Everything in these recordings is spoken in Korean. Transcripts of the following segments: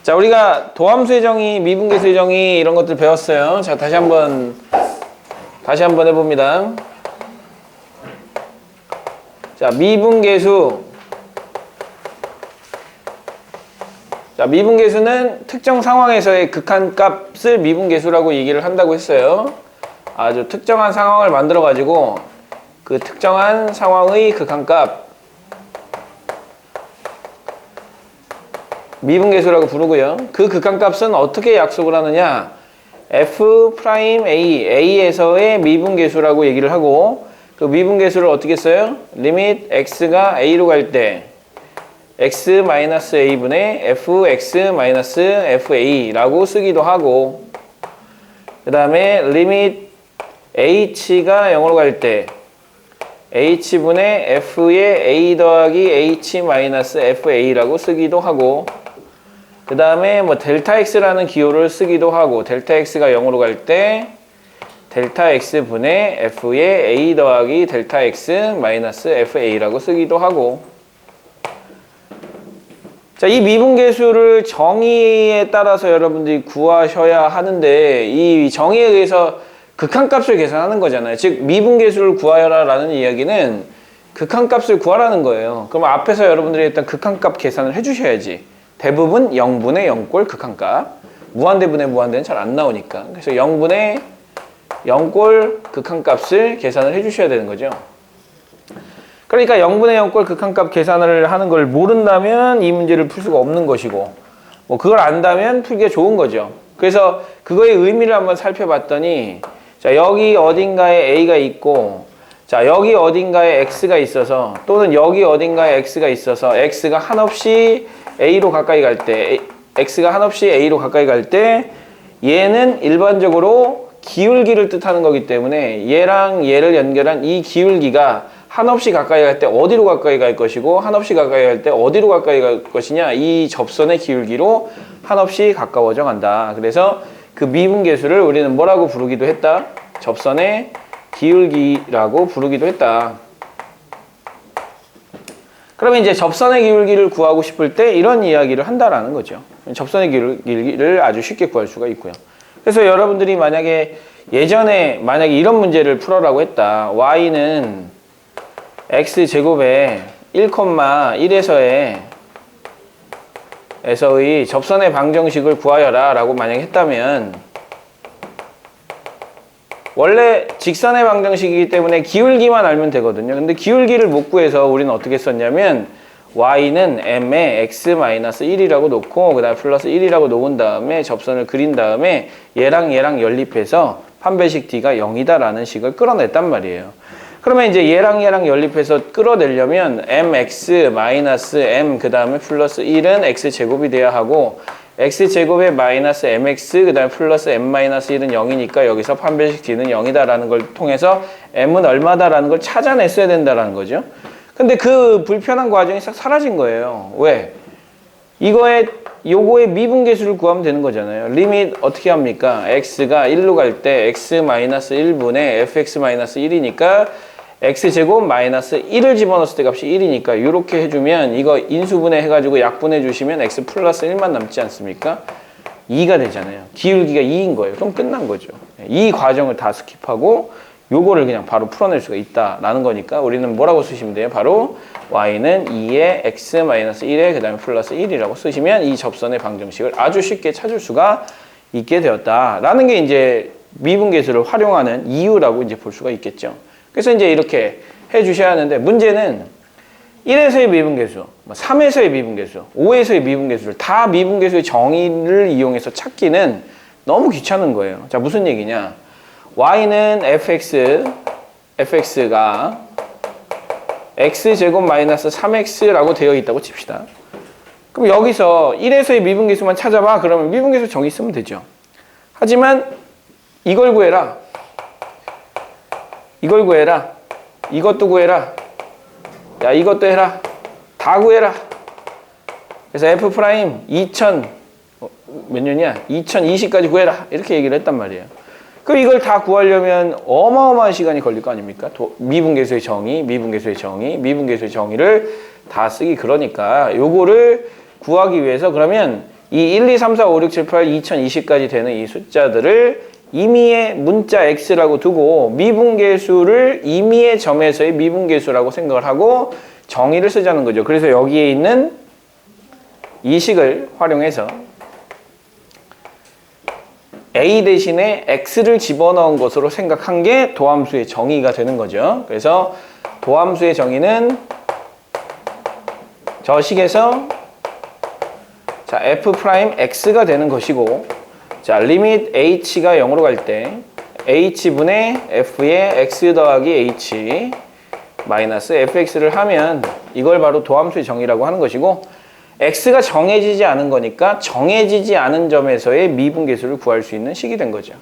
자, 우리가 도함수의 정의, 미분계수의 정의 이런 것들 배웠어요. 자, 다시 한번 해봅니다. 자, 미분계수. 자, 미분계수는 특정 상황에서의 극한값을 미분계수라고 얘기를 한다고 했어요. 아주 특정한 상황을 만들어 가지고 그 특정한 상황의 극한값 미분계수라고 부르고요. 그 극한값은 어떻게 약속을 하느냐? F'A, A에서의 미분계수라고 얘기를 하고 그 미분계수를 어떻게 써요? 리밋 x가 a로 갈 때 x-a분의 fx-fa라고 쓰기도 하고 그 다음에 리밋 h가 0으로 갈 때 h분의 f의 a 더하기 h-fa라고 쓰기도 하고 그 다음에 뭐 델타 x라는 기호를 쓰기도 하고 델타 x가 0으로 갈 때 델타 x분의 f의 a 더하기 델타 x 마이너스 fa라고 쓰기도 하고 자, 이 미분계수를 정의에 따라서 여러분들이 구하셔야 하는데 이 정의에 의해서 극한값을 계산하는 거잖아요. 즉 미분계수를 구하여라 라는 이야기는 극한값을 구하라는 거예요. 그럼 앞에서 여러분들이 일단 극한값 계산을 해주셔야지. 대부분 0분의 0꼴 극한값. 무한대분의 무한대는 잘 안 나오니까. 그래서 0분의 0꼴 극한값을 계산을 해주셔야 되는 거죠. 그러니까 0분의 0꼴 극한값 계산을 하는 걸 모른다면 이 문제를 풀 수가 없는 것이고 뭐 그걸 안다면 풀기가 좋은 거죠. 그래서 그거의 의미를 한번 살펴봤더니 자, 여기 어딘가에 A가 있고 자, 여기 어딘가에 X가 있어서 또는 여기 어딘가에 X가 있어서 X가 한없이 A로 가까이 갈 때 X가 한없이 A로 가까이 갈 때 얘는 일반적으로 기울기를 뜻하는 거기 때문에 얘랑 얘를 연결한 이 기울기가 한없이 가까이 갈 때 어디로 가까이 갈 것이고 한없이 가까이 갈 때 어디로 가까이 갈 것이냐 이 접선의 기울기로 한없이 가까워져 간다. 그래서 그 미분계수를 우리는 뭐라고 부르기도 했다? 접선의 기울기라고 부르기도 했다. 그러면 이제 접선의 기울기를 구하고 싶을 때 이런 이야기를 한다라는 거죠. 접선의 기울기를 아주 쉽게 구할 수가 있고요. 그래서 여러분들이 만약에 예전에 만약에 이런 문제를 풀어라고 했다. y는 x제곱에 1,1에서의 접선의 방정식을 구하여라 라고 만약에 했다면 원래 직선의 방정식이기 때문에 기울기만 알면 되거든요. 근데 기울기를 못 구해서 우리는 어떻게 썼냐면 y는 m에 x-1이라고 놓고 그 다음에 플러스 1이라고 놓은 다음에 접선을 그린 다음에 얘랑 연립해서 판별식 d가 0이다 라는 식을 끌어냈단 말이에요. 그러면 이제 얘랑 연립해서 끌어내려면 mx-m 그 다음에 플러스 1은 x제곱이 돼야 하고 x제곱에 마이너스 mx 그 다음에 플러스 m-1은 0이니까 여기서 판별식 d는 0이다 라는 걸 통해서 m은 얼마다 라는 걸 찾아냈어야 된다라는 거죠. 근데 그 불편한 과정이 싹 사라진 거예요. 왜? 요거의 미분계수를 구하면 되는 거잖아요. 리밋 어떻게 합니까? x가 1로 갈 때 x-1분의 fx-1이니까 x제곱 마이너스 1을 집어넣었을 때 값이 1이니까 이렇게 해주면 이거 인수분해 해가지고 약분해 주시면 x 플러스 1만 남지 않습니까? 2가 되잖아요. 기울기가 2인 거예요. 그럼 끝난 거죠. 이 과정을 다 스킵하고 요거를 그냥 바로 풀어낼 수가 있다라는 거니까 우리는 뭐라고 쓰시면 돼요? 바로 y는 2의 x-1에 그 다음에 플러스 1이라고 쓰시면 이 접선의 방정식을 아주 쉽게 찾을 수가 있게 되었다라는 게 이제 미분계수를 활용하는 이유라고 이제 볼 수가 있겠죠. 그래서 이제 이렇게 해 주셔야 하는데 문제는 1에서의 미분계수, 3에서의 미분계수, 5에서의 미분계수를 다 미분계수의 정의를 이용해서 찾기는 너무 귀찮은 거예요. 자, 무슨 얘기냐? y는 fx가 x제곱 마이너스 3x라고 되어 있다고 칩시다. 그럼 여기서 1에서의 미분계수만 찾아봐. 그러면 미분계수 정의 쓰면 되죠. 하지만 이걸 구해라. 이걸 구해라. 이것도 구해라. 야, 이것도 해라. 다 구해라. 그래서 f 프라임 2000 몇 년이야? 2020까지 구해라. 이렇게 얘기를 했단 말이에요. 그럼 이걸 다 구하려면 어마어마한 시간이 걸릴 거 아닙니까? 미분계수의 정의, 미분계수의 정의를 다 쓰기 그러니까 요거를 구하기 위해서 그러면 이 1, 2, 3, 4, 5, 6, 7, 8, 2020까지 되는 이 숫자들을 임의의 문자 x라고 두고 미분계수를 임의의 점에서의 미분계수라고 생각을 하고 정의를 쓰자는 거죠. 그래서 여기에 있는 이 식을 활용해서 a 대신에 x를 집어넣은 것으로 생각한 게 도함수의 정의가 되는 거죠. 그래서 도함수의 정의는 저 식에서 자 f'x가 되는 것이고, 자 리밋 h가 0으로 갈 때 h분의 f의 x 더하기 h 마이너스 fx를 하면 이걸 바로 도함수의 정의라고 하는 것이고, x가 정해지지 않은 거니까 정해지지 않은 점에서의 미분계수를 구할 수 있는 식이 된 거죠.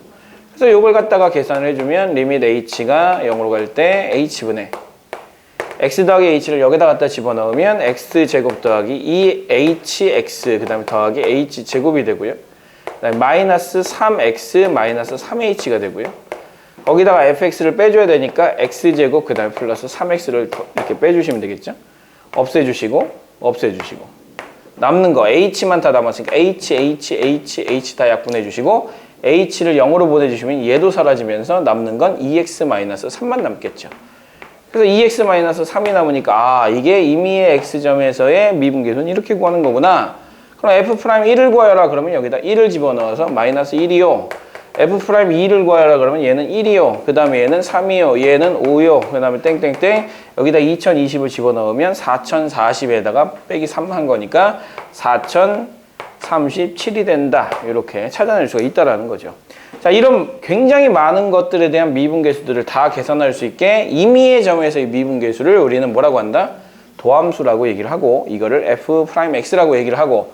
그래서 이걸 갖다가 계산을 해주면 리밋 h가 0으로 갈 때 h분의 x 더하기 h를 여기다 갖다 집어넣으면 x제곱 더하기 2hx 그 다음에 더하기 h제곱이 되고요. 그다음에 마이너스 3x 마이너스 3h가 되고요. 거기다가 fx를 빼줘야 되니까 x제곱 그 다음에 플러스 3x를 이렇게 빼주시면 되겠죠. 없애주시고 없애주시고 남는 거 h만 다 남았으니까 h 다 약분해 주시고 h를 0으로 보내주시면 얘도 사라지면서 남는 건 2x-3만 남겠죠. 그래서 2x-3이 남으니까 아 이게 임의의 x점에서의 미분계수는 이렇게 구하는 거구나. 그럼 f'1을 구하여라 그러면 여기다 1을 집어넣어서 마이너스 1이요. f'2를 구하여라 그러면 얘는 1이요. 그 다음에 얘는 3이요. 얘는 5요. 그 다음에 땡땡땡 여기다 2020을 집어넣으면 4040에다가 빼기 3 한 거니까 4037이 된다. 이렇게 찾아낼 수가 있다라는 거죠. 자, 이런 굉장히 많은 것들에 대한 미분계수들을 다 계산할 수 있게 임의의 점에서의 미분계수를 우리는 뭐라고 한다? 도함수라고 얘기를 하고 이거를 f'x라고 얘기를 하고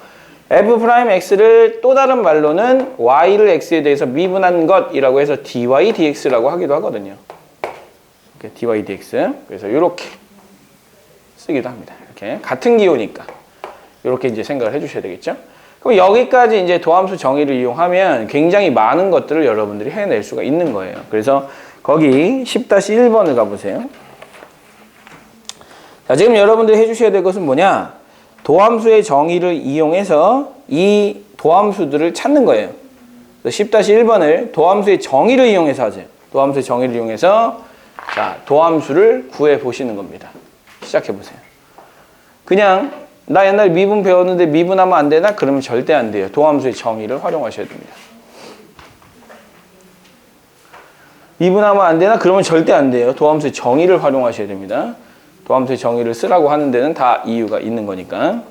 f'x를 또 다른 말로는 y를 x에 대해서 미분한 것이라고 해서 dy dx라고 하기도 하거든요. 이렇게 dy dx. 그래서 이렇게 쓰기도 합니다. 이렇게 같은 기호니까 이렇게 이제 생각을 해주셔야 되겠죠. 그럼 여기까지 이제 도함수 정의를 이용하면 굉장히 많은 것들을 여러분들이 해낼 수가 있는 거예요. 그래서 거기 10-1번을 가보세요. 자, 지금 여러분들이 해주셔야 될 것은 뭐냐? 도함수의 정의를 이용해서 이 도함수들을 찾는 거예요. 10-1번을 도함수의 정의를 이용해서 하세요. 도함수의 정의를 이용해서 자, 도함수를 구해 보시는 겁니다. 시작해 보세요. 그냥 나 옛날에 미분 배웠는데 미분하면 안 되나? 그러면 절대 안 돼요. 도함수의 정의를 활용하셔야 됩니다. 미분하면 안 되나? 그러면 절대 안 돼요. 도함수의 정의를 활용하셔야 됩니다. 도함수의 정의를 쓰라고 하는 데는 다 이유가 있는 거니까.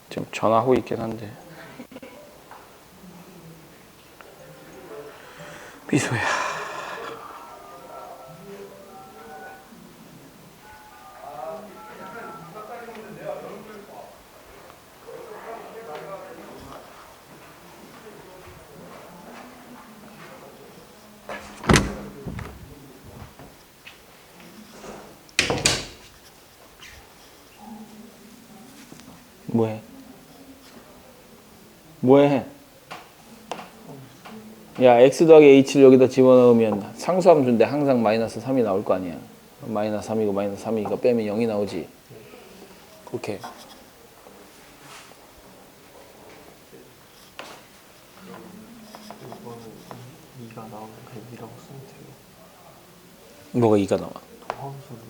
지금 전화하고 있긴 한데. 미소야. 뭐해? 뭐해? 야, x 더하기 h를 여기다 집어넣으면 상수함수인데 항상 마이너스 3이 나올 거 아니야. 마이너스 3이고 마이너스 3이니까 빼면 0이 나오지. 그렇게. 이거는 2가 나오는 그 2라고 쓰면 돼요. 뭐가 2가 나와? 함수를.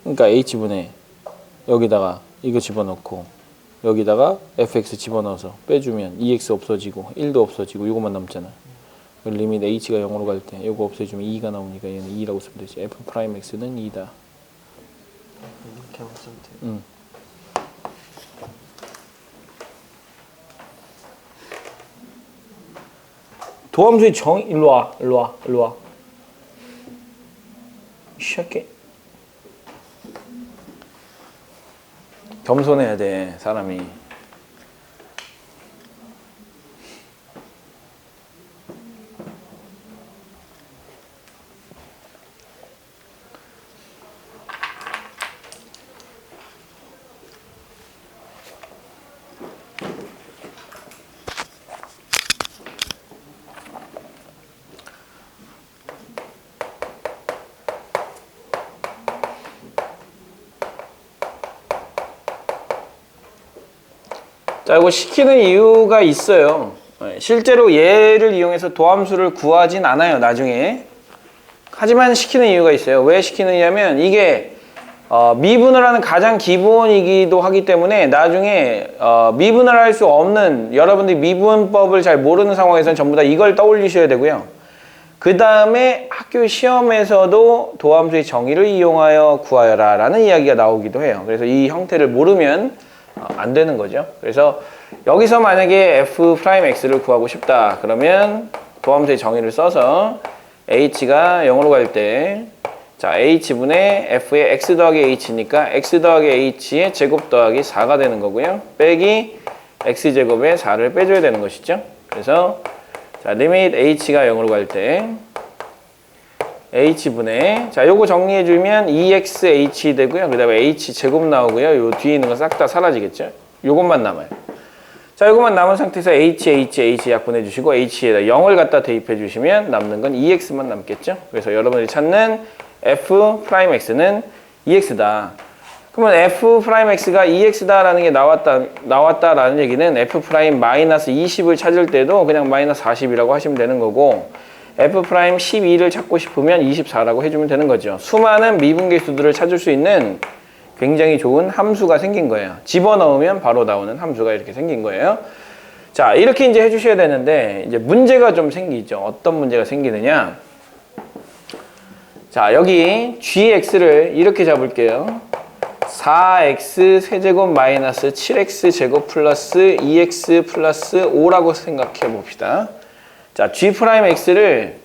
그러니까 h분의 여기다가 이거 집어넣고 여기다가 fx 집어넣어서 빼주면 2x 없어지고 1도 없어지고 이것만 남잖아. 리밋 h가 0으로 갈 때 이거 없애주면 2가 나오니까 얘는 2라고 쓰면 되지. f'x는 2다. 이렇게만 쓰면 돼요. 도함수의 일로 와, 일로 와, 일로 와. 시작해. 겸손해야 돼, 사람이. 자, 이거 시키는 이유가 있어요. 실제로 얘를 이용해서 도함수를 구하진 않아요, 나중에. 하지만 시키는 이유가 있어요. 왜 시키느냐면 이게 미분을 하는 가장 기본이기도 하기 때문에 나중에 미분을 할 수 없는, 여러분들이 미분법을 잘 모르는 상황에서는 전부 다 이걸 떠올리셔야 되고요. 그 다음에 학교 시험에서도 도함수의 정의를 이용하여 구하여라 라는 이야기가 나오기도 해요. 그래서 이 형태를 모르면 안 되는 거죠. 그래서 여기서 만약에 f'x를 구하고 싶다 그러면 도함수의 정의를 써서 h가 0으로 갈 때, 자, h분의 f의 x 더하기 h니까 x 더하기 h의 제곱 더하기 4가 되는 거고요. 빼기 x제곱에 4를 빼줘야 되는 것이죠. 그래서 자, 리밋 h가 0으로 갈 때 h분의, 자, 요거 정리해주면 2xh 되고요. 그 다음에 h제곱 나오고요. 요 뒤에 있는 거 싹 다 사라지겠죠. 요것만 남아요. 자, 요것만 남은 상태에서 h 약분해주시고 h에다 0을 갖다 대입해주시면 남는 건 2x만 남겠죠. 그래서 여러분들이 찾는 f'x는 2x다. 그러면 f'x가 2x다라는 게 나왔다라는 얘기는 f'-20을 찾을 때도 그냥 마이너스 40이라고 하시면 되는 거고, f'12를 찾고 싶으면 24라고 해주면 되는 거죠. 수많은 미분계수들을 찾을 수 있는 굉장히 좋은 함수가 생긴 거예요. 집어넣으면 바로 나오는 함수가 이렇게 생긴 거예요. 자, 이렇게 이제 해주셔야 되는데, 이제 문제가 좀 생기죠. 어떤 문제가 생기느냐. 자, 여기 gx를 이렇게 잡을게요. 4x 세제곱 마이너스 7x 제곱 플러스 2x 플러스 5라고 생각해 봅시다. 자, g'x를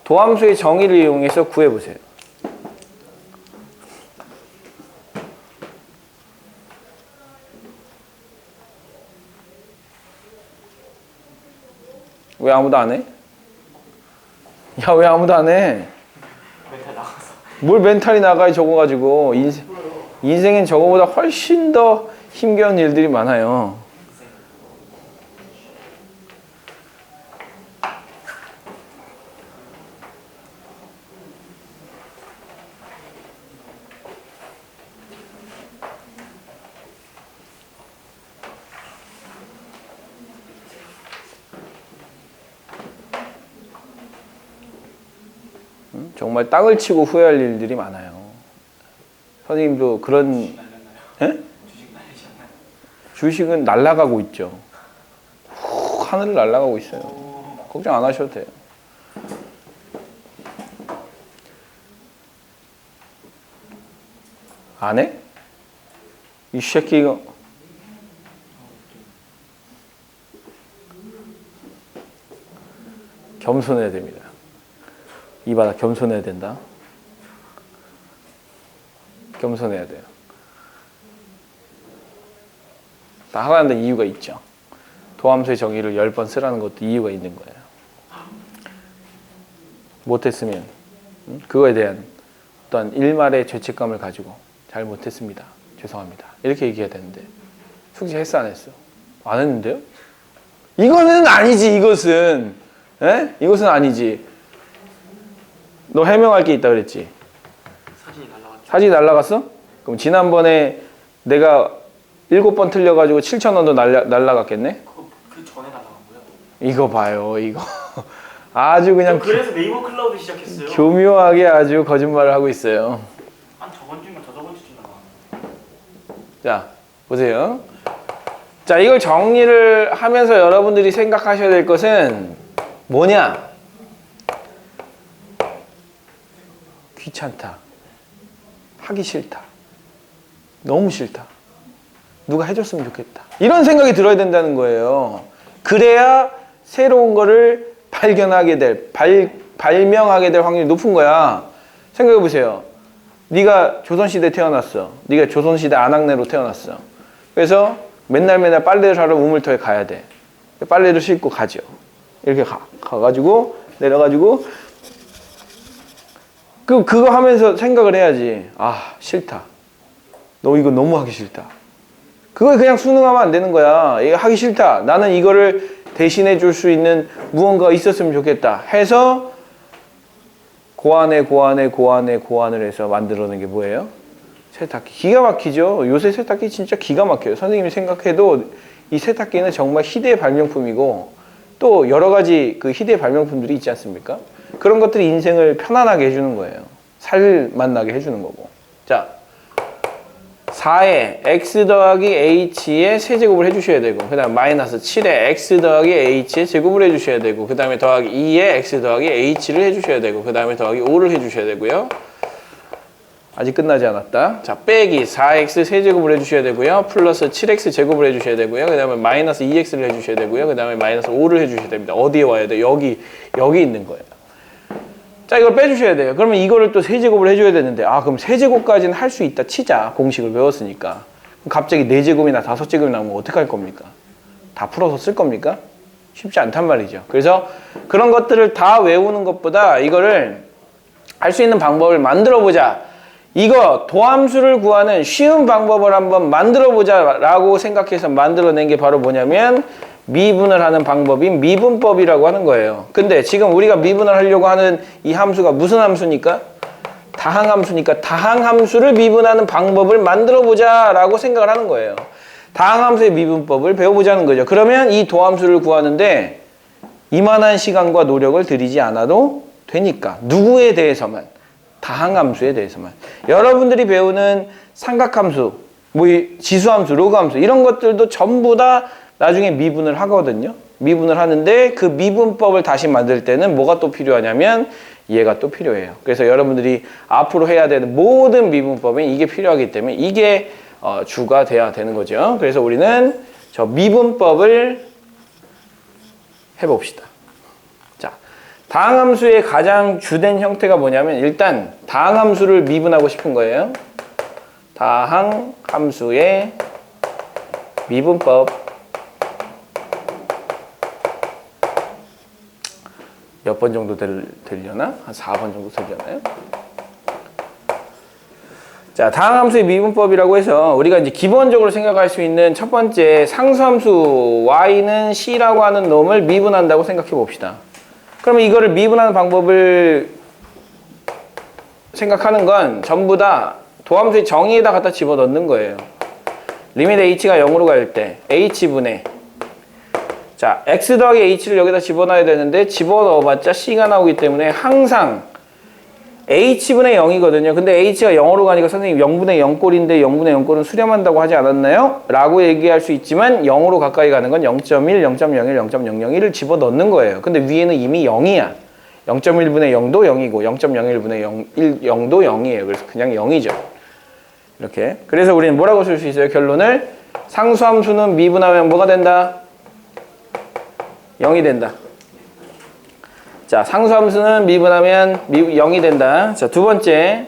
도함수의 정의를 이용해서 구해보세요. 왜 아무도 안 해? 야, 왜 아무도 안 해? 멘탈 나가서. 뭘 멘탈이 나가, 저거 가지고. 인생엔 저거보다 훨씬 더 힘겨운 일들이 많아요. 정말 땅을 치고 후회할 일들이 많아요. 선생님도 그런, 예? 주식은 날아가고 있죠. 하늘을 날아가고 있어요. 걱정 안 하셔도 돼요. 안 해? 이 새끼 이거. 겸손해야 됩니다. 이 바닥 겸손해야 된다. 겸손해야 돼요. 다 하라는 이유가 있죠. 도함수의 정의를 10번 쓰라는 것도 이유가 있는 거예요. 못했으면 그거에 대한 어떤 일말의 죄책감을 가지고 잘 못했습니다. 죄송합니다. 이렇게 얘기해야 되는데 숙제 했어 안 했어? 안 했는데요? 이거는 아니지. 이것은 에? 이것은 아니지. 너 해명할 게 있다 그랬지? 사진이 날라갔죠. 사진이 날라갔어? 그럼 지난번에 내가 7번 틀려가지고 7,000원도 날라갔겠네? 그 전에 날라갔고요. 이거 봐요, 이거. 아주 그냥 그래서 네이버 클라우드 시작했어요. 교묘하게 아주 거짓말을 하고 있어요. 한 저번 주인가 저저번 주쯤 날라갔어요. 자, 보세요. 자, 이걸 정리를 하면서 여러분들이 생각하셔야 될 것은 뭐냐? 귀찮다. 하기 싫다. 너무 싫다. 누가 해줬으면 좋겠다. 이런 생각이 들어야 된다는 거예요. 그래야 새로운 거를 발명하게 될 확률이 높은 거야. 생각해 보세요. 네가 조선시대에 태어났어. 네가 조선시대 안악내로 태어났어. 그래서 맨날 빨래를 사러 우물터에 가야 돼. 빨래를 싣고 가죠. 이렇게 가가지고 내려가지고 그거 하면서 생각을 해야지. 아, 싫다. 너 이거 너무 하기 싫다. 그걸 그냥 순응하면 안 되는 거야. 이거 하기 싫다. 나는 이거를 대신해 줄 수 있는 무언가가 있었으면 좋겠다. 해서 고안을 해서 만들어낸 게 뭐예요? 세탁기. 기가 막히죠? 요새 세탁기 진짜 기가 막혀요. 선생님이 생각해도 이 세탁기는 정말 희대의 발명품이고 또 여러 가지 그 희대의 발명품들이 있지 않습니까? 그런 것들이 인생을 편안하게 해주는 거예요. 살 만나게 해주는 거고. 자, 4에 x 더하기 h의 세제곱을 해주셔야 되고 그 다음 마이너스 7에 x 더하기 h의 제곱을 해주셔야 되고 그 다음에 더하기 2에 x 더하기 h를 해주셔야 되고 그 다음에 더하기 5를 해주셔야 되고요. 아직 끝나지 않았다. 자, 빼기 4x 세제곱을 해주셔야 되고요. 플러스 7x 제곱을 해주셔야 되고요. 그 다음에 마이너스 2x를 해주셔야 되고요. 그 다음에 마이너스 5를 해주셔야 됩니다. 어디에 와야 돼요? 여기 있는 거예요. 자, 이걸 빼주셔야 돼요. 그러면 이거를 또 세제곱을 해줘야 되는데 그럼 세제곱까지는 할 수 있다 치자. 공식을 배웠으니까. 그럼 갑자기 4제곱이나 5제곱이 나오면 어떡할 겁니까? 다 풀어서 쓸 겁니까? 쉽지 않단 말이죠. 그래서 그런 것들을 다 외우는 것보다 이거를 할 수 있는 방법을 만들어 보자. 이거 도함수를 구하는 쉬운 방법을 한번 만들어 보자 라고 생각해서 만들어낸 게 바로 뭐냐면 미분을 하는 방법인 미분법이라고 하는 거예요. 근데 지금 우리가 미분을 하려고 하는 이 함수가 무슨 함수니까? 다항함수니까 다항함수를 미분하는 방법을 만들어 보자 라고 생각을 하는 거예요. 다항함수의 미분법을 배워보자는 거죠. 그러면 이 도함수를 구하는데 이만한 시간과 노력을 들이지 않아도 되니까. 누구에 대해서만? 다항함수에 대해서만. 여러분들이 배우는 삼각함수, 지수함수, 로그함수 이런 것들도 전부 다 나중에 미분을 하거든요. 미분을 하는데 그 미분법을 다시 만들 때는 뭐가 또 필요하냐면 얘가 또 필요해요. 그래서 여러분들이 앞으로 해야 되는 모든 미분법에 이게 필요하기 때문에 이게 주가 돼야 되는 거죠. 그래서 우리는 저 미분법을 해봅시다. 자, 다항함수의 가장 주된 형태가 뭐냐면 일단 다항함수를 미분하고 싶은 거예요. 다항함수의 미분법. 몇 번 정도 되려나? 한 4번 정도 되려나요? 자, 다항함수의 미분법이라고 해서 우리가 이제 기본적으로 생각할 수 있는 첫 번째 상수함수 y는 c라고 하는 놈을 미분한다고 생각해 봅시다. 그러면 이거를 미분하는 방법을 생각하는 건 전부 다 도함수의 정의에다 갖다 집어넣는 거예요. 리밋 h가 0으로 갈 때 h분의 자, x 더하기 h를 여기다 집어넣어야 되는데 집어넣어봤자 c가 나오기 때문에 항상 h분의 0이거든요. 근데 h가 0으로 가니까 선생님 0분의 0꼴인데 0분의 0꼴은 수렴한다고 하지 않았나요? 라고 얘기할 수 있지만 0으로 가까이 가는 건 0.1, 0.01, 0.001을 집어넣는 거예요. 근데 위에는 이미 0이야. 0.1분의 0도 0이고 0.01분의 0도 0이에요. 그래서 그냥 0이죠. 이렇게. 그래서 우리는 뭐라고 쓸 수 있어요? 결론을 상수함수는 미분하면 뭐가 된다? 0이 된다. 자, 상수함수는 미분하면 0이 된다. 자, 두 번째.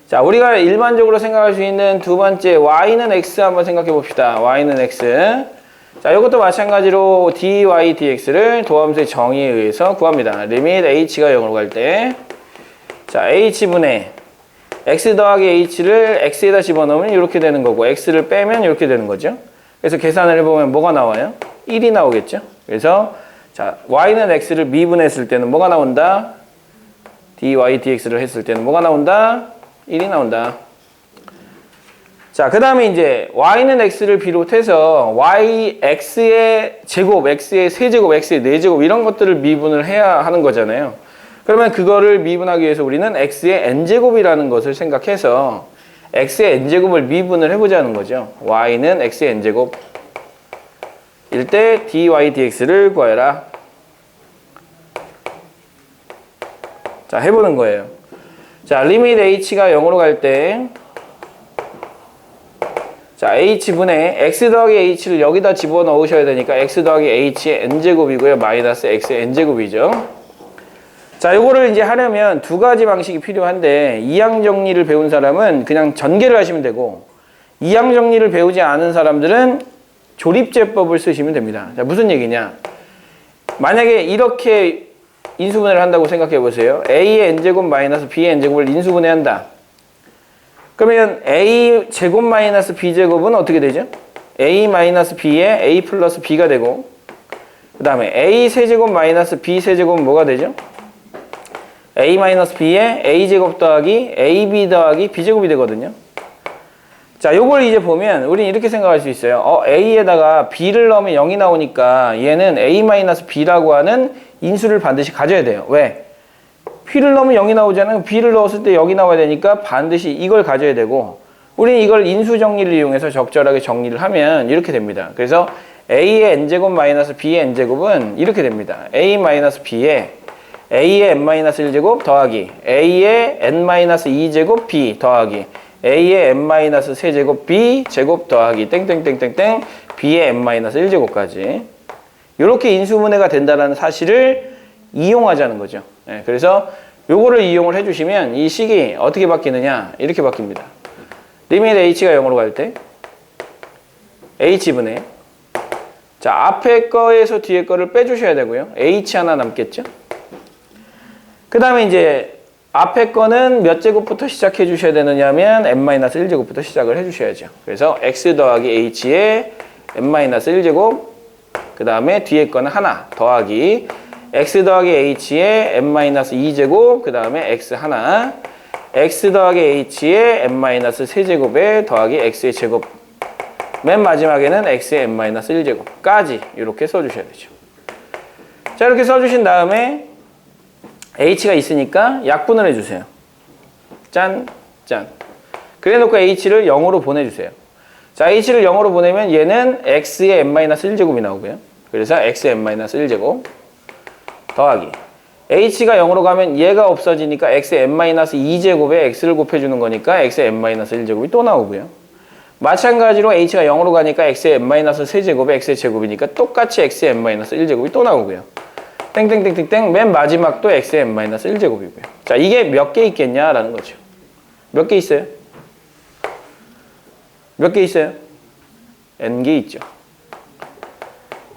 자, 우리가 일반적으로 생각할 수 있는 두 번째 y는 x 한번 생각해 봅시다. y는 x. 자, 이것도 마찬가지로 dy, dx를 도함수의 정의에 의해서 구합니다. 리밋 h가 0으로 갈 때. 자, h분의 x 더하기 h를 x에다 집어넣으면 이렇게 되는 거고 x를 빼면 이렇게 되는 거죠. 그래서 계산을 해보면 뭐가 나와요? 1이 나오겠죠. 그래서 자, y는 x를 미분했을 때는 뭐가 나온다? dy, dx를 했을 때는 뭐가 나온다? 1이 나온다. 자, 그 다음에 이제 y는 x를 비롯해서 x의 제곱, x의 세제곱, x의 네제곱 이런 것들을 미분을 해야 하는 거잖아요. 그러면 그거를 미분하기 위해서 우리는 x의 n제곱이라는 것을 생각해서 x의 n제곱을 미분을 해보자는 거죠. y는 x의 n제곱 일 때 dy, dx를 구해라. 자, 해보는 거예요. 자, 리밋 h가 0으로 갈 때 자, h분의 x 더하기 h를 여기다 집어넣으셔야 되니까 x 더하기 h의 n제곱이고요. 마이너스 x의 n제곱이죠. 자, 요거를 이제 하려면 두 가지 방식이 필요한데 이항 정리를 배운 사람은 그냥 전개를 하시면 되고 이항 정리를 배우지 않은 사람들은 조립제법을 쓰시면 됩니다. 자, 무슨 얘기냐? 만약에 이렇게 인수분해를 한다고 생각해 보세요. a의 n제곱 마이너스 b의 n제곱을 인수분해한다. 그러면 a 제곱 마이너스 b 제곱은 어떻게 되죠? a 마이너스 b에 a 플러스 b가 되고 그 다음에 a 세제곱 마이너스 b 세제곱은 뭐가 되죠? a 마이너스 b에 a 제곱 더하기 ab 더하기 b 제곱이 되거든요. 자, 요걸 이제 보면 우리는 이렇게 생각할 수 있어요. a에다가 b를 넣으면 0이 나오니까 얘는 a 마이너스 b라고 하는 인수를 반드시 가져야 돼요. 왜? p를 넣으면 0이 나오잖아요. b를 넣었을 때 0이 나와야 되니까 반드시 이걸 가져야 되고 우리는 이걸 인수 정리를 이용해서 적절하게 정리를 하면 이렇게 됩니다. 그래서 a의 n제곱 마이너스 b의 n제곱은 이렇게 됩니다. a 마이너스 b에 a의 n-1제곱 더하기 a의 n-2제곱 b 더하기 a의 n-3제곱 b 제곱 더하기 땡땡땡땡땡 b의 n-1제곱까지 이렇게 인수분해가 된다는 사실을 이용하자는 거죠. 네, 그래서 요거를 이용을 해주시면 이 식이 어떻게 바뀌느냐 이렇게 바뀝니다. 리미트 h가 0으로 갈 때 h분의 자, 앞에 거에서 뒤에 거를 빼주셔야 되고요. h 하나 남겠죠. 그 다음에 이제 앞에 거는 몇 제곱부터 시작해 주셔야 되느냐면 n-1제곱부터 시작을 해 주셔야죠. 그래서 x 더하기 h의 n-1제곱 그 다음에 뒤에 거는 하나 더하기 x 더하기 h의 n-2제곱 그 다음에 x 하나 x 더하기 h의 n-3제곱에 더하기 x의 제곱 맨 마지막에는 x의 n-1제곱까지 이렇게 써주셔야 되죠. 자, 이렇게 써주신 다음에 h가 있으니까 약분을 해주세요. 짠, 짠. 그래 놓고 h를 0으로 보내주세요. 자, h를 0으로 보내면 얘는 x의 n-1제곱이 나오고요. 그래서 x의 n-1제곱 더하기 h가 0으로 가면 얘가 없어지니까 x의 n-2제곱에 x를 곱해주는 거니까 x의 n-1제곱이 또 나오고요. 마찬가지로 h가 0으로 가니까 x의 n-3제곱에 x의 제곱이니까 똑같이 x의 n-1제곱이 또 나오고요. 땡땡땡땡땡 맨 마지막도 x의 n-1제곱이고요. 자, 이게 몇 개 있겠냐라는 거죠. 몇 개 있어요? 몇 개 있어요? n개 있죠.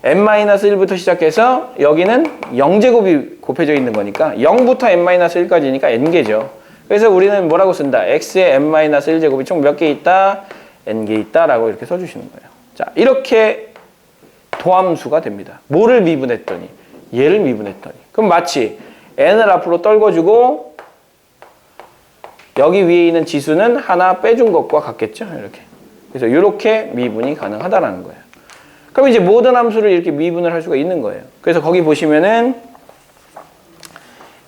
n-1부터 시작해서 여기는 0제곱이 곱해져 있는 거니까 0부터 n-1까지니까 n개죠. 그래서 우리는 뭐라고 쓴다? x의 n-1제곱이 총 몇 개 있다? n개 있다라고 이렇게 써주시는 거예요. 자, 이렇게 도함수가 됩니다. 뭐를 미분했더니? 얘를 미분했더니. 그럼 마치 n을 앞으로 떨궈주고 여기 위에 있는 지수는 하나 빼준 것과 같겠죠? 이렇게. 그래서 이렇게 미분이 가능하다라는 거예요. 그럼 이제 모든 함수를 이렇게 미분을 할 수가 있는 거예요. 그래서 거기 보시면은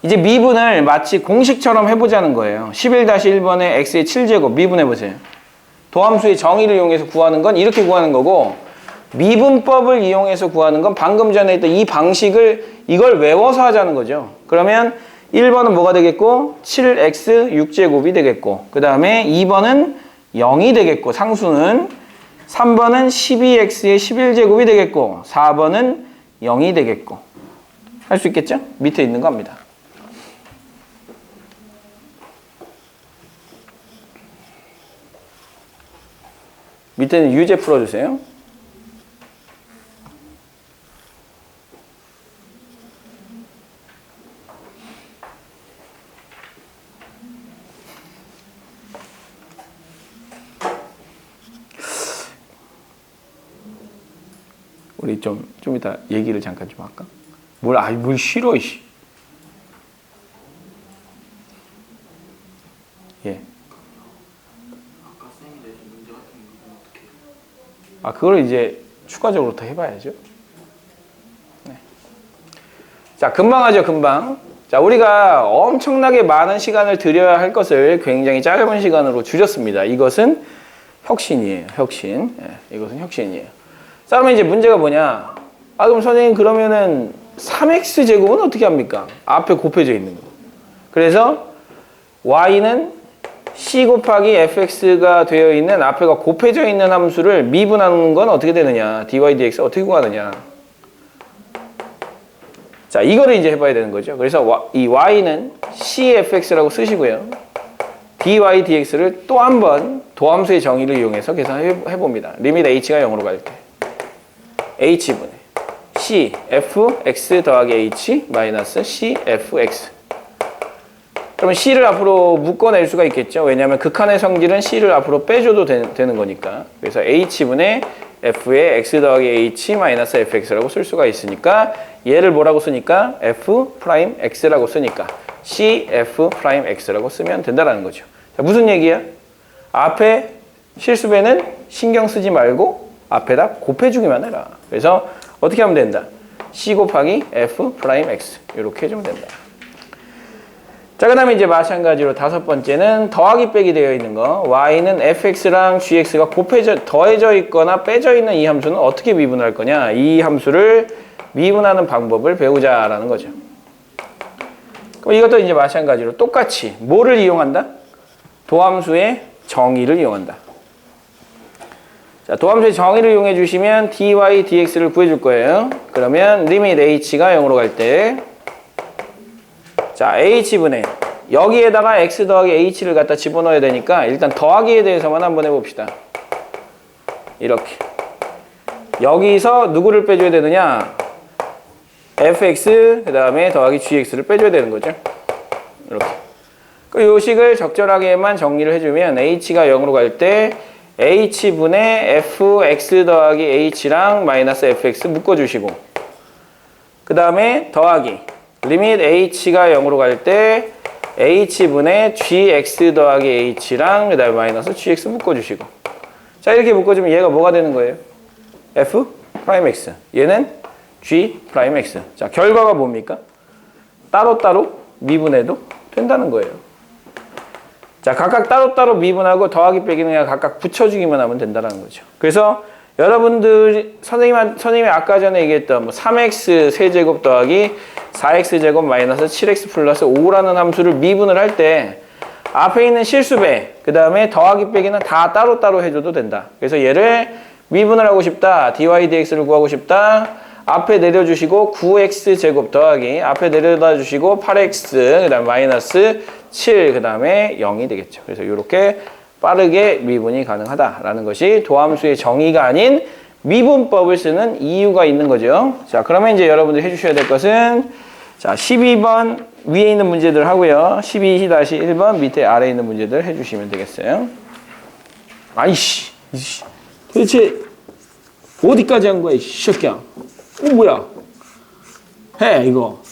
이제 미분을 마치 공식처럼 해보자는 거예요. 11-1번의 x의 7제곱 미분해보세요. 도함수의 정의를 이용해서 구하는 건 이렇게 구하는 거고 미분법을 이용해서 구하는 건 방금 전에 했던 이 방식을 이걸 외워서 하자는 거죠. 그러면 1번은 뭐가 되겠고 7x 6제곱이 되겠고 그 다음에 2번은 0이 되겠고 상수는 3번은 12x의 11제곱이 되겠고 4번은 0이 되겠고 할 수 있겠죠? 밑에 있는 겁니다. 밑에는 유제 풀어주세요. 우리 좀 이따 얘기를 잠깐 좀 할까? 뭘 싫어, 이씨. 예. 아까 쌤이 내준 문제 같은 거 어떻게 해요? 아, 그걸 이제 추가적으로 더 해봐야죠. 네. 자, 금방 하죠, 금방. 자, 우리가 엄청나게 많은 시간을 들여야 할 것을 굉장히 짧은 시간으로 줄였습니다. 이것은 혁신이에요, 혁신. 예, 이것은 혁신이에요. 자, 그러면 이제 문제가 뭐냐? 아, 그럼 선생님, 그러면은 3x 제곱은 어떻게 합니까? 앞에 곱해져 있는 거. 그래서 y는 c 곱하기 fx가 되어 있는 앞에가 곱해져 있는 함수를 미분하는 건 어떻게 되느냐? dy dx 어떻게 구하느냐? 자, 이거를 이제 해봐야 되는 거죠. 그래서 이 y는 cfx라고 쓰시고요. dy dx를 또 한 번 도함수의 정의를 이용해서 계산해 봅니다. 리밋 h가 0으로 갈 때 h분의 c fx 더하기 h 마이너스 c fx. 그러면 c를 앞으로 묶어낼 수가 있겠죠. 왜냐하면 극한의 성질은 c를 앞으로 빼줘도 되는 거니까. 그래서 h분의 f의 x 더하기 h 마이너스 fx라고 쓸 수가 있으니까 얘를 뭐라고 쓰니까 f 프라임 x라고 쓰니까 c f 프라임 x라고 쓰면 된다라는 거죠. 자, 무슨 얘기야? 앞에 실수배는 신경 쓰지 말고 앞에다 곱해주기만 해라. 그래서 어떻게 하면 된다? c 곱하기 f 프라임 x 이렇게 해주면 된다. 자, 그 다음에 이제 마찬가지로 다섯 번째는 더하기 빼기 되어 있는 거. y는 fx랑 gx가 더해져 있거나 빼져 있는 이 함수는 어떻게 미분할 거냐. 이 함수를 미분하는 방법을 배우자라는 거죠. 그럼 이것도 이제 마찬가지로 똑같이 뭐를 이용한다? 도함수의 정의를 이용한다. 자, 도함수의 정의를 이용해 주시면 dy dx를 구해줄 거예요. 그러면 리밋 h가 0으로 갈 때 자, h분의 여기에다가 x 더하기 h를 갖다 집어넣어야 되니까 일단 더하기에 대해서만 한번 해봅시다. 이렇게 여기서 누구를 빼줘야 되느냐? fx 그 다음에 더하기 gx를 빼줘야 되는 거죠. 이렇게 그 요식을 적절하게만 정리를 해주면 h가 0으로 갈 때 h분의 fx 더하기 h랑 마이너스 fx 묶어주시고 그 다음에 더하기 리밋 h가 0으로 갈 때 h분의 gx 더하기 h랑 그 다음에 마이너스 gx 묶어주시고 자, 이렇게 묶어주면 얘가 뭐가 되는 거예요? f 프라임 x 얘는 g 프라임 x. 자, 결과가 뭡니까? 따로따로 미분해도 된다는 거예요. 자, 각각 따로따로 미분하고 더하기 빼기는 그냥 각각 붙여주기만 하면 된다는 거죠. 그래서 여러분들 선생님이 아까 전에 얘기했던 뭐 3x 세제곱 더하기 4x 제곱 마이너스 7x 플러스 5라는 함수를 미분을 할 때 앞에 있는 실수배 그 다음에 더하기 빼기는 다 따로따로 해줘도 된다. 그래서 얘를 미분을 하고 싶다. dy dx를 구하고 싶다. 앞에 내려주시고 9x 제곱 더하기 앞에 내려다 주시고 8x 그 다음에 마이너스 7 그 다음에 0이 되겠죠. 그래서 이렇게 빠르게 미분이 가능하다라는 것이 도함수의 정의가 아닌 미분법을 쓰는 이유가 있는 거죠. 자, 그러면 이제 여러분들이 해주셔야 될 것은 자, 12번 위에 있는 문제들 하고요. 12-1번 밑에 아래에 있는 문제들 해주시면 되겠어요. 아이씨, 도대체 어디까지 한 거야, 이 새끼야? 뭐야? 해, 이거.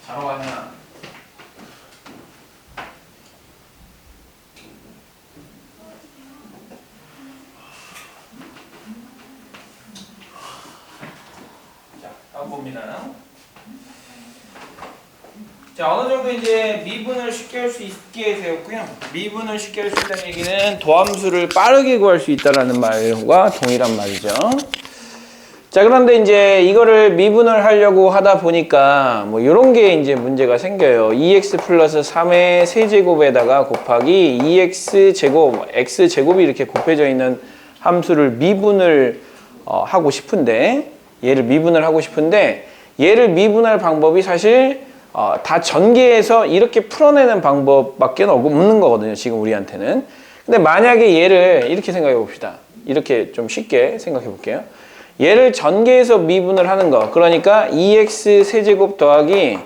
자러 가냐? 자, 다음 봅니다. 자, 어느 정도 이제 미분을 쉽게 할 수 있게 되었고요. 미분을 쉽게 할 수 있다는 얘기는 도함수를 빠르게 구할 수 있다는 말과 동일한 말이죠. 자, 그런데 이제 이거를 미분을 하려고 하다 보니까 뭐 이런 게 이제 문제가 생겨요. 2x 플러스 3의 세제곱에다가 곱하기 2x 제곱, x 제곱이 이렇게 곱해져 있는 함수를 미분을 하고 싶은데, 얘를 미분을 하고 싶은데, 얘를 미분할 방법이 사실 다 전개해서 이렇게 풀어내는 방법밖에 없는 거거든요, 지금 우리한테는. 근데 만약에 얘를 이렇게 생각해 봅시다. 이렇게 좀 쉽게 생각해 볼게요. 얘를 전개해서 미분을 하는 거, 그러니까 2x 세제곱 더하기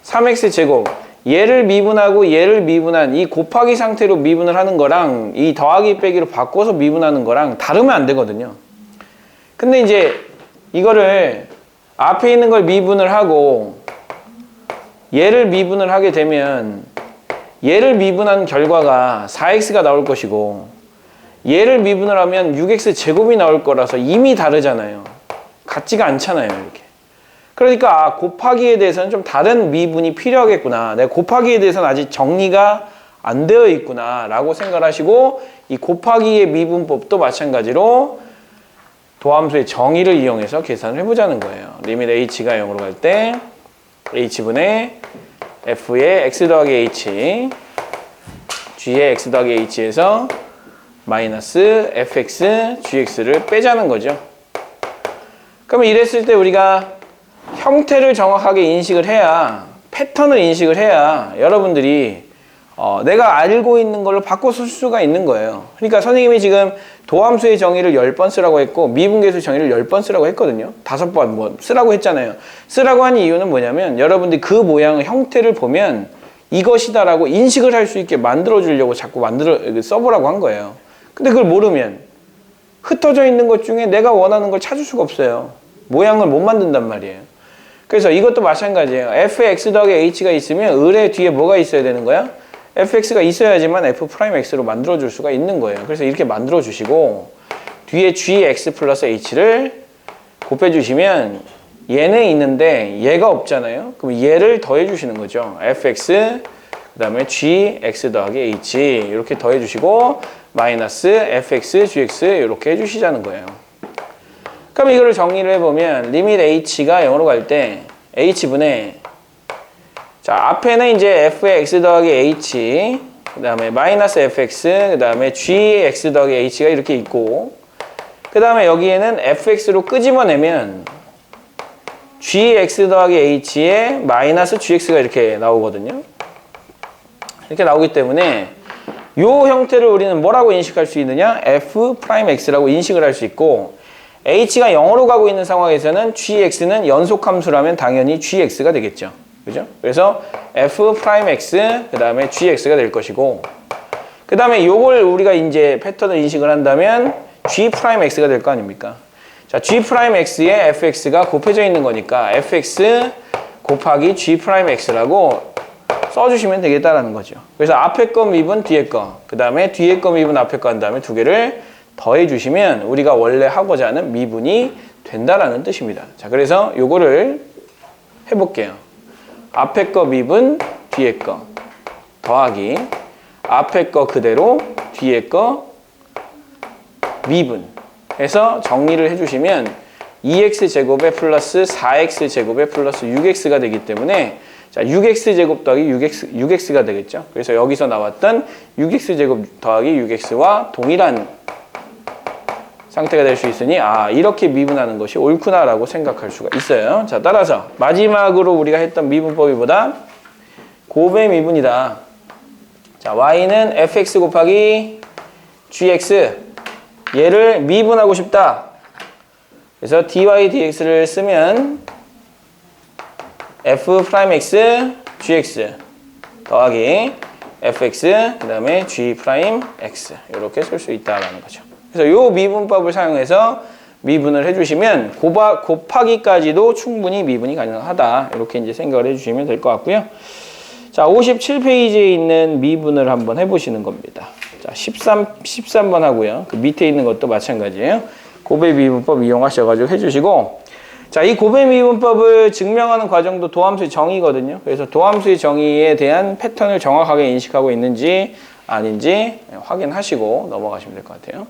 3x 제곱, 얘를 미분하고 얘를 미분한 이 곱하기 상태로 미분을 하는 거랑 이 더하기 빼기로 바꿔서 미분하는 거랑 다르면 안 되거든요. 근데 이제 이거를 앞에 있는 걸 미분을 하고 얘를 미분을 하게 되면 얘를 미분한 결과가 4x가 나올 것이고, 얘를 미분을 하면 6x 제곱이 나올 거라서 이미 다르잖아요. 같지가 않잖아요, 이렇게. 그러니까 곱하기에 대해서는 좀 다른 미분이 필요하겠구나. 내가 곱하기에 대해서는 아직 정리가 안 되어 있구나 라고 생각을 하시고, 이 곱하기의 미분법도 마찬가지로 도함수의 정의를 이용해서 계산을 해보자는 거예요. 리밋 h가 0으로 갈 때 h분의 f의 x 더하기 h, g의 x 더하기 h에서 마이너스 fx, gx를 빼자는 거죠. 그러면 이랬을 때 우리가 형태를 정확하게 인식을 해야, 패턴을 인식을 해야 여러분들이 내가 알고 있는 걸로 바꿔 쓸 수가 있는 거예요. 그러니까 선생님이 지금 도함수의 정의를 10번 쓰라고 했고 미분계수 정의를 10번 쓰라고 했거든요. 5번 뭐 쓰라고 했잖아요. 쓰라고 한 이유는 뭐냐면 여러분들이 그 모양의 형태를 보면 이것이다라고 인식을 할 수 있게 만들어 주려고 자꾸 써보라고 한 거예요. 근데 그걸 모르면 흩어져 있는 것 중에 내가 원하는 걸 찾을 수가 없어요. 모양을 못 만든단 말이에요. 그래서 이것도 마찬가지예요. fx 더하기 h가 있으면 을의 뒤에 뭐가 있어야 되는 거야? fx가 있어야지만 f'x로 만들어줄 수가 있는 거예요. 그래서 이렇게 만들어주시고 뒤에 gx 플러스 h를 곱해주시면 얘는 있는데 얘가 없잖아요. 그럼 얘를 더해주시는 거죠. fx 그 다음에 gx 더하기 h 이렇게 더해주시고 마이너스 fx, gx 이렇게 해주시자는 거예요. 그럼 이거를 정리를 해보면 리밋 h가 0으로 갈 때 h분의, 자 앞에는 이제 f의 x 더하기 h, 그 다음에 마이너스 fx, 그 다음에 gx 더하기 h가 이렇게 있고, 그 다음에 여기에는 fx로 끄집어내면 gx 더하기 h에 마이너스 gx가 이렇게 나오거든요. 이렇게 나오기 때문에 이 형태를 우리는 뭐라고 인식할 수 있느냐? f'x라고 인식을 할 수 있고, h가 0으로 가고 있는 상황에서는 gx는 연속함수라면 당연히 gx가 되겠죠. 그죠? 그래서 f'x 그 다음에 gx가 될 것이고, 그 다음에 요걸 우리가 이제 패턴을 인식을 한다면 g'x가 될 거 아닙니까? 자, g'x에 fx가 곱해져 있는 거니까 fx 곱하기 g'x라고 써주시면 되겠다라는 거죠. 그래서 앞에 거 미분 뒤에 거, 그 다음에 뒤에 거 미분 앞에 거 한 다음에 두 개를 더해주시면 우리가 원래 하고자 하는 미분이 된다라는 뜻입니다. 자, 그래서 요거를 해볼게요. 앞에 거 미분 뒤에 거 더하기 앞에 거 그대로 뒤에 거 미분 해서 정리를 해주시면 2x제곱에 플러스 4x제곱에 플러스 6x가 되기 때문에, 자 6x제곱 더하기 6x가 되겠죠. 그래서 여기서 나왔던 6x제곱 더하기 6x와 동일한 상태가 될 수 있으니 아 이렇게 미분하는 것이 옳구나라고 생각할 수가 있어요. 자 따라서 마지막으로 우리가 했던 미분법이 뭐다? 곱의 미분이다. 자 y는 fx 곱하기 gx 얘를 미분하고 싶다. 그래서 dy dx를 쓰면 f'x gx 더하기 fx 그 다음에 g'x 이렇게 쓸 수 있다라는 거죠. 그래서 이 미분법을 사용해서 미분을 해주시면 곱하기까지도 충분히 미분이 가능하다. 이렇게 이제 생각을 해주시면 될 것 같고요. 자, 57페이지에 있는 미분을 한번 해보시는 겁니다. 자, 13번 하고요. 그 밑에 있는 것도 마찬가지예요. 곱의 미분법 이용하셔가지고 해주시고, 자, 이 곱의 미분법을 증명하는 과정도 도함수의 정의거든요. 그래서 도함수의 정의에 대한 패턴을 정확하게 인식하고 있는지 아닌지 확인하시고 넘어가시면 될 것 같아요.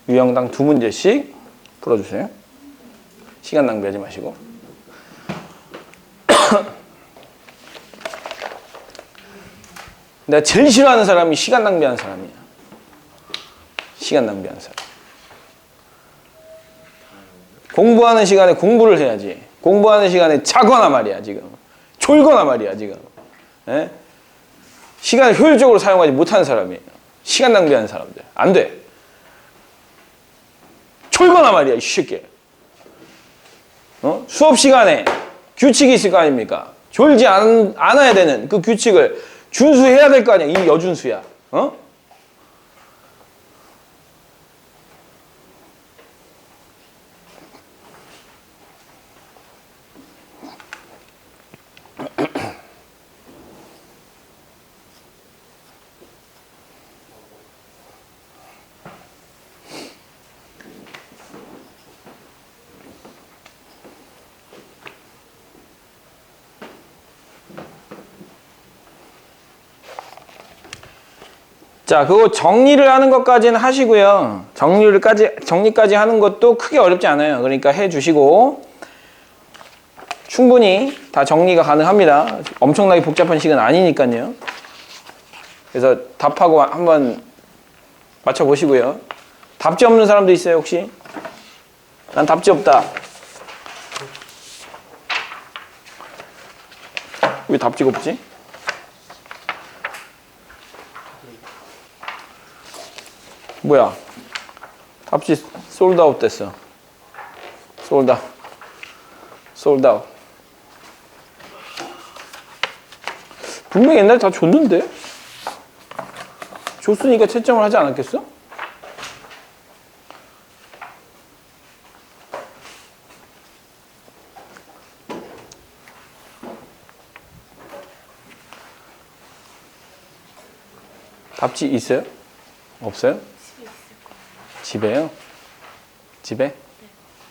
유형당 2문제씩 풀어주세요. 시간 낭비하지 마시고. 내가 제일 싫어하는 사람이 시간 낭비하는 사람이야. 시간 낭비하는 사람. 공부하는 시간에 공부를 해야지. 공부하는 시간에 자거나 말이야 지금. 졸거나 말이야 지금. 에? 시간을 효율적으로 사용하지 못하는 사람이에요. 시간 낭비하는 사람들. 안 돼. 졸거나 말이야 이 새끼. 수업 시간에 규칙이 있을 거 아닙니까? 졸지 않아야 되는 그 규칙을 준수해야 될 거 아니야. 이 여준수야. 자, 그거 정리를 하는 것까지는 하시고요. 정리까지 하는 것도 크게 어렵지 않아요. 그러니까 해 주시고 충분히 다 정리가 가능합니다. 엄청나게 복잡한 식은 아니니까요. 그래서 답하고 한번 맞춰 보시고요. 답지 없는 사람도 있어요, 혹시? 난 답지 없다. 왜 답지가 없지? 뭐야? 답지 솔드아웃 됐어. 솔드아웃. 분명히 옛날에 다 줬는데? 줬으니까 채점을 하지 않았겠어? 답지 있어요? 없어요? 집에요? 집에?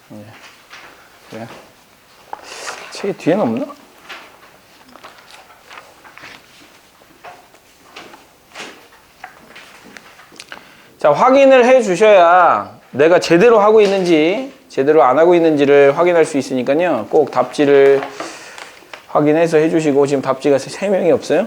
네. 그래요? 책 뒤에는 없나? 자, 확인을 해 주셔야 내가 제대로 하고 있는지, 제대로 안 하고 있는지를 확인할 수 있으니까요. 꼭 답지를 확인해서 해 주시고, 지금 답지가 3명이 없어요?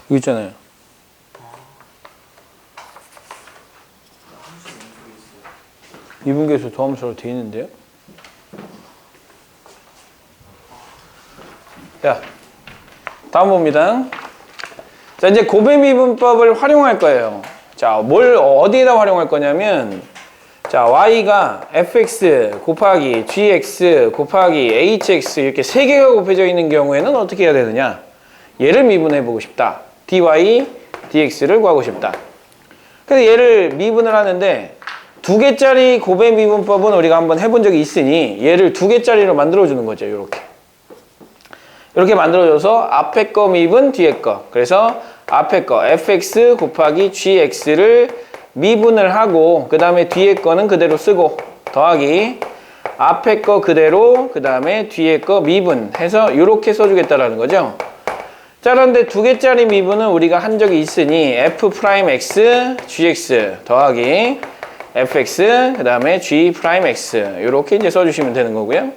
이거 있잖아요. 미분계수 더함수로 되어 있는데요. 자, 다음 봅니다. 자, 이제 곱셈미분법을 활용할 거예요. 자, 뭘 어디에다 활용할 거냐면, 자, y가 fx 곱하기 gx 곱하기 hx 이렇게 세 개가 곱해져 있는 경우에는 어떻게 해야 되느냐? 얘를 미분해 보고 싶다. dy, dx를 구하고 싶다. 그래서 얘를 미분을 하는데 두 개짜리 곱셈미분법은 우리가 한번 해본 적이 있으니 얘를 두 개짜리로 만들어 주는 거죠. 이렇게 만들어줘서 앞에 거 미분 뒤에 거. 그래서 앞에 거 fx 곱하기 gx를 미분을 하고 그 다음에 뒤에 거는 그대로 쓰고 더하기 앞에 거 그대로 그 다음에 뒤에 거 미분해서 이렇게 써주겠다라는 거죠. 자, 그런데 두 개짜리 미분은 우리가 한 적이 있으니 f'x gx 더하기 fx 그 다음에 g'x 이렇게 이제 써주시면 되는 거고요.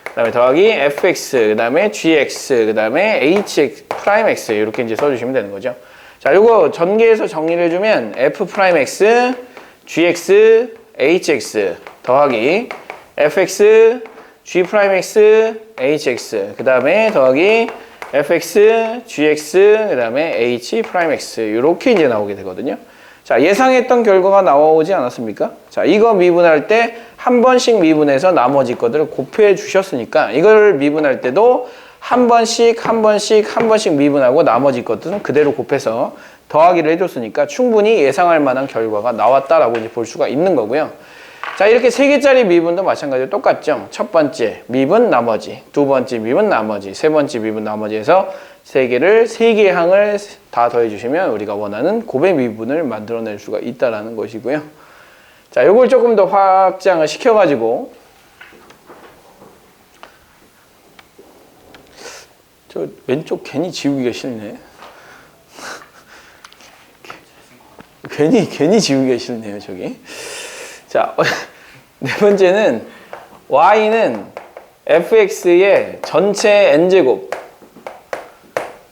그 다음에 더하기 fx 그 다음에 gx 그 다음에 h'x 이렇게 이제 써주시면 되는 거죠. 자, 요거 전개해서 정리를 해주면 f'x gx hx 더하기 fx g'x hx 그 다음에 더하기 fx gx 그 다음에 h'x 이렇게 이제 나오게 되거든요. 자, 예상했던 결과가 나오지 않았습니까? 자, 이거 미분할 때 한 번씩 미분해서 나머지 것들을 곱해 주셨으니까 이걸 미분할 때도 한 번씩 미분하고 나머지 것들은 그대로 곱해서 더하기를 해줬으니까 충분히 예상할 만한 결과가 나왔다라고 이제 볼 수가 있는 거고요. 자, 이렇게 세 개짜리 미분도 마찬가지로 똑같죠. 첫 번째 미분 나머지, 두 번째 미분 나머지, 세 번째 미분 나머지에서 세 개의 항을 다 더해주시면 우리가 원하는 곱셈 미분을 만들어낼 수가 있다라는 것이고요. 자, 요걸 조금 더 확장을 시켜가지고 저 왼쪽 괜히 지우기가 싫네. 괜히 지우기가 싫네요, 저기. 자, 네 번째는 y는 fx의 전체 n제곱.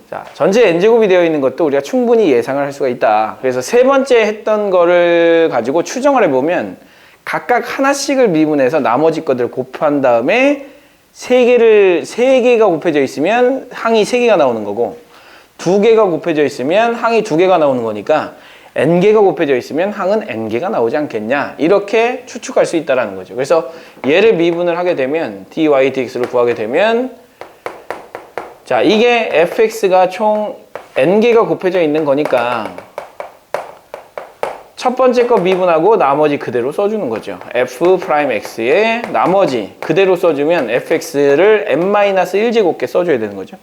자, 전체 n제곱이 되어 있는 것도 우리가 충분히 예상을 할 수가 있다. 그래서 세 번째 했던 거를 가지고 추정을 해보면 각각 하나씩을 미분해서 나머지 것들을 곱한 다음에 세 개가 곱해져 있으면 항이 세 개가 나오는 거고 두 개가 곱해져 있으면 항이 두 개가 나오는 거니까 n개가 곱해져 있으면 항은 n개가 나오지 않겠냐 이렇게 추측할 수 있다는 거죠. 그래서 얘를 미분을 하게 되면 dy, dx를 구하게 되면 자, 이게 fx가 총 n개가 곱해져 있는 거니까 첫 번째 거 미분하고 나머지 그대로 써주는 거죠. f'x의 나머지 그대로 써주면 fx를 n-1제곱개 써줘야 되는 거죠.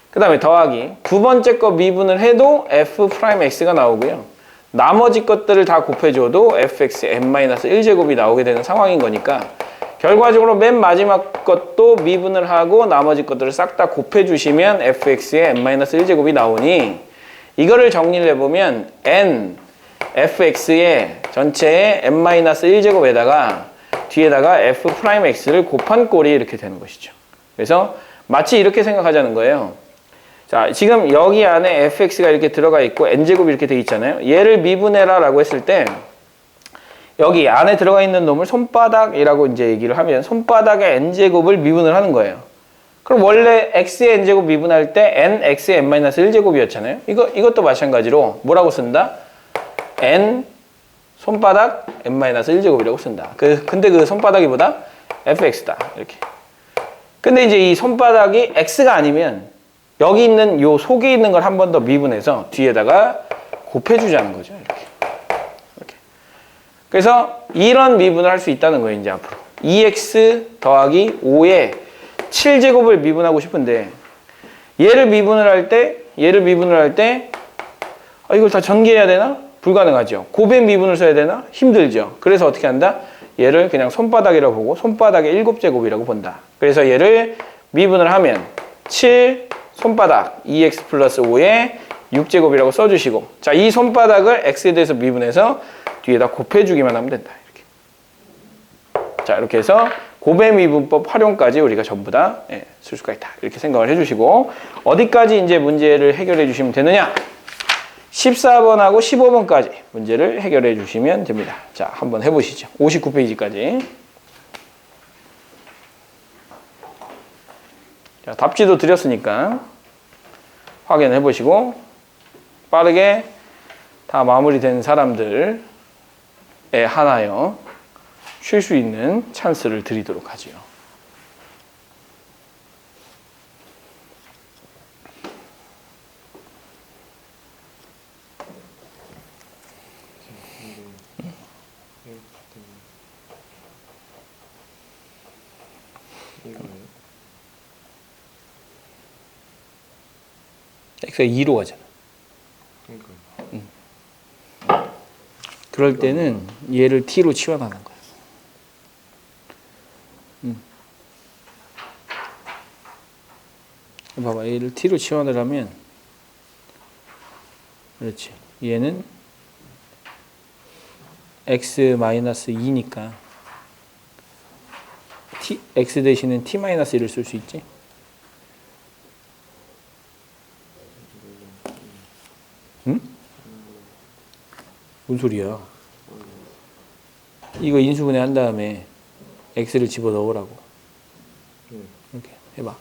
그 다음에 더하기 두 번째 거 미분을 해도 f'x가 나오고요. 나머지 것들을 다 곱해줘도 fx n-1제곱이 나오게 되는 상황인 거니까 결과적으로 맨 마지막 것도 미분을 하고 나머지 것들을 싹 다 곱해주시면 fx의 n-1제곱이 나오니 이거를 정리를 해보면 fx의 전체의 n-1제곱에다가 뒤에다가 f'x를 곱한 꼴이 이렇게 되는 것이죠. 그래서 마치 이렇게 생각하자는 거예요. 자, 지금 여기 안에 fx가 이렇게 들어가 있고 n제곱이 이렇게 돼 있잖아요. 얘를 미분해라 라고 했을 때 여기 안에 들어가 있는 놈을 손바닥이라고 이제 얘기를 하면 손바닥의 n제곱을 미분을 하는 거예요. 그럼 원래 x의 n제곱 미분할 때 n x의 n-1제곱이었잖아요. 이것도 마찬가지로 뭐라고 쓴다? n 손바닥 n-1제곱이라고 쓴다. 근데 그 손바닥이 뭐다? fx다. 이렇게. 근데 이제 이 손바닥이 x가 아니면 여기 있는 요 속에 있는 걸 한 번 더 미분해서 뒤에다가 곱해주자는 거죠. 이렇게. 그래서 이런 미분을 할 수 있다는 거예요, 이제 앞으로. 2x 더하기 5에 7제곱을 미분하고 싶은데 얘를 미분을 할 때 이걸 다 전개해야 되나? 불가능하죠. 곱셈 미분을 써야 되나? 힘들죠. 그래서 어떻게 한다? 얘를 그냥 손바닥이라고 보고 손바닥의 7제곱이라고 본다. 그래서 얘를 미분을 하면 7 손바닥 2x 플러스 5에 6제곱이라고 써주시고 자, 이 손바닥을 x에 대해서 미분해서 뒤에다 곱해주기만 하면 된다. 이렇게. 자, 이렇게 해서 고배 미분법 활용까지 우리가 전부 다 쓸 수가 있다. 이렇게 생각을 해주시고 어디까지 이제 문제를 해결해 주시면 되느냐? 14번하고 15번까지 문제를 해결해 주시면 됩니다. 자, 한번 해보시죠. 59페이지까지. 자, 답지도 드렸으니까 확인해 보시고 빠르게 다 마무리된 사람들에 한하여 쉴 수 있는 찬스를 드리도록 하지요. x가 2로 가잖아. 그럴 때는 얘를 t로 치환하는 거야. 봐봐, 얘를 t로 치환을 하면 그렇지. 얘는 x-2니까 x 대신에 t-1을 쓸 수 있지. 응? 뭔 소리야? 이거 인수분해 한 다음에 x를 집어 넣으라고. 이렇게 해봐.